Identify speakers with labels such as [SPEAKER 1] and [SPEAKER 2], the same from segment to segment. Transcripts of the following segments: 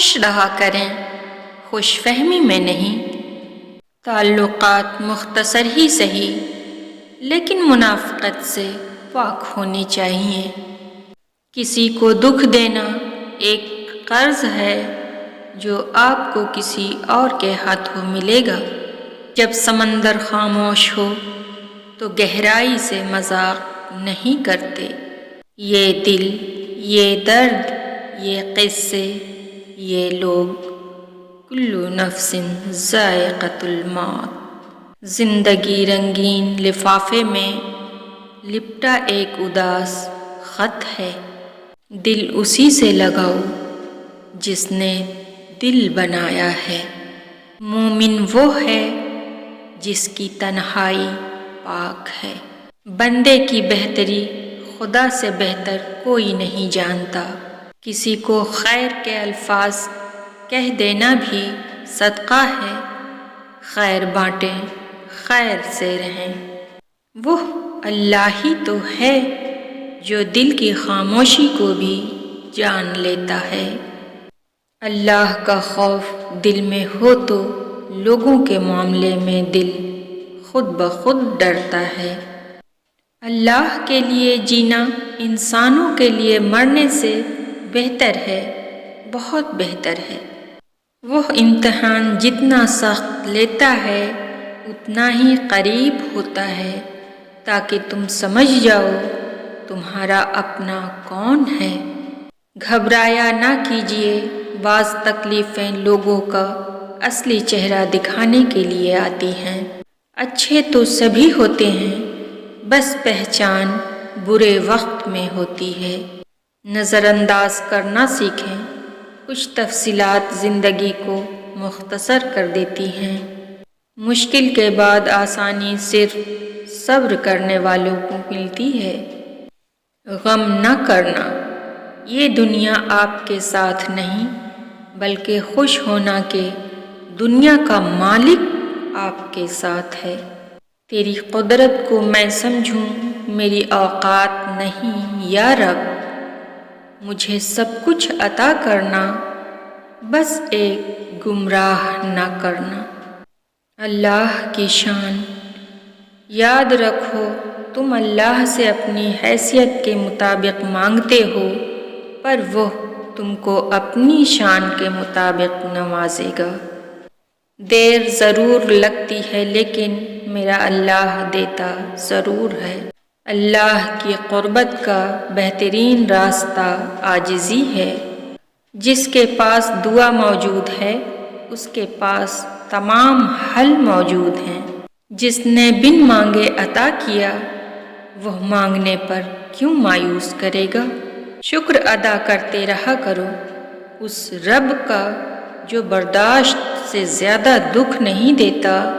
[SPEAKER 1] خوش رہا کریں، خوش فہمی میں نہیں۔ تعلقات مختصر ہی سہی لیکن منافقت سے پاک ہونی چاہیے۔ کسی کو دکھ دینا ایک قرض ہے جو آپ کو کسی اور کے ہاتھوں ملے گا۔ جب سمندر خاموش ہو تو گہرائی سے مذاق نہیں کرتے۔ یہ دل، یہ درد، یہ قصے، یہ لوگ، کل نفس ذائقۃ الموت۔ زندگی رنگین لفافے میں لپٹا ایک اداس خط ہے۔ دل اسی سے لگاؤ جس نے دل بنایا ہے۔ مومن وہ ہے جس کی تنہائی پاک ہے۔ بندے کی بہتری خدا سے بہتر کوئی نہیں جانتا۔ کسی کو خیر کے الفاظ کہہ دینا بھی صدقہ ہے۔ خیر بانٹیں، خیر سے رہیں۔ وہ اللہ ہی تو ہے جو دل کی خاموشی کو بھی جان لیتا ہے۔ اللہ کا خوف دل میں ہو تو لوگوں کے معاملے میں دل خود بخود ڈرتا ہے۔ اللہ کے لیے جینا انسانوں کے لیے مرنے سے بہتر ہے، بہت بہتر ہے۔ وہ امتحان جتنا سخت لیتا ہے اتنا ہی قریب ہوتا ہے تاکہ تم سمجھ جاؤ تمہارا اپنا کون ہے۔ گھبرایا نہ کیجیے، بعض تکلیفیں لوگوں کا اصلی چہرہ دکھانے کے لیے آتی ہیں۔ اچھے تو سبھی ہوتے ہیں، بس پہچان برے وقت میں ہوتی ہے۔ نظر انداز کرنا سیکھیں، کچھ تفصیلات زندگی کو مختصر کر دیتی ہیں۔ مشکل کے بعد آسانی صرف صبر کرنے والوں کو ملتی ہے۔ غم نہ کرنا، یہ دنیا آپ کے ساتھ نہیں بلکہ خوش ہونا کہ دنیا کا مالک آپ کے ساتھ ہے۔ تیری قدرت کو میں سمجھوں، میری اوقات نہیں یا رب، مجھے سب کچھ عطا کرنا، بس ایک گمراہ نہ کرنا۔ اللہ کی شان یاد رکھو، تم اللہ سے اپنی حیثیت کے مطابق مانگتے ہو پر وہ تم کو اپنی شان کے مطابق نوازے گا۔ دیر ضرور لگتی ہے لیکن میرا اللہ دیتا ضرور ہے۔ اللہ کی قربت کا بہترین راستہ عاجزی ہے۔ جس کے پاس دعا موجود ہے اس کے پاس تمام حل موجود ہیں۔ جس نے بن مانگے عطا کیا وہ مانگنے پر کیوں مایوس کرے گا؟ شکر ادا کرتے رہا کرو اس رب کا جو برداشت سے زیادہ دکھ نہیں دیتا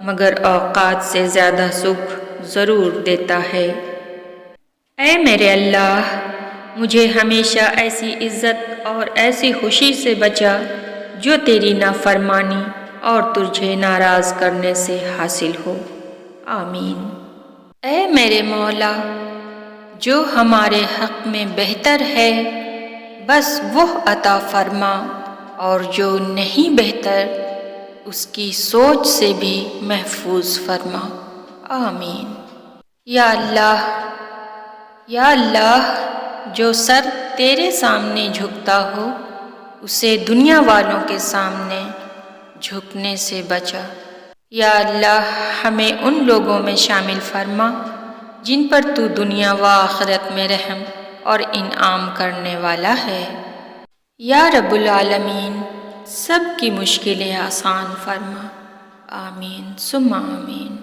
[SPEAKER 1] مگر اوقات سے زیادہ سکھ ضرور دیتا ہے۔ اے میرے اللہ، مجھے ہمیشہ ایسی عزت اور ایسی خوشی سے بچا جو تیری نافرمانی اور تجھے ناراض کرنے سے حاصل ہو۔ آمین۔ اے میرے مولا، جو ہمارے حق میں بہتر ہے بس وہ عطا فرما، اور جو نہیں بہتر اس کی سوچ سے بھی محفوظ فرما۔ آمین۔ یا اللہ، یا اللہ، جو سر تیرے سامنے جھکتا ہو اسے دنیا والوں کے سامنے جھکنے سے بچا۔ یا اللہ، ہمیں ان لوگوں میں شامل فرما جن پر تو دنیا و آخرت میں رحم اور انعام کرنے والا ہے۔ یا رب العالمین، سب کی مشکلیں آسان فرما۔ آمین ثم آمین۔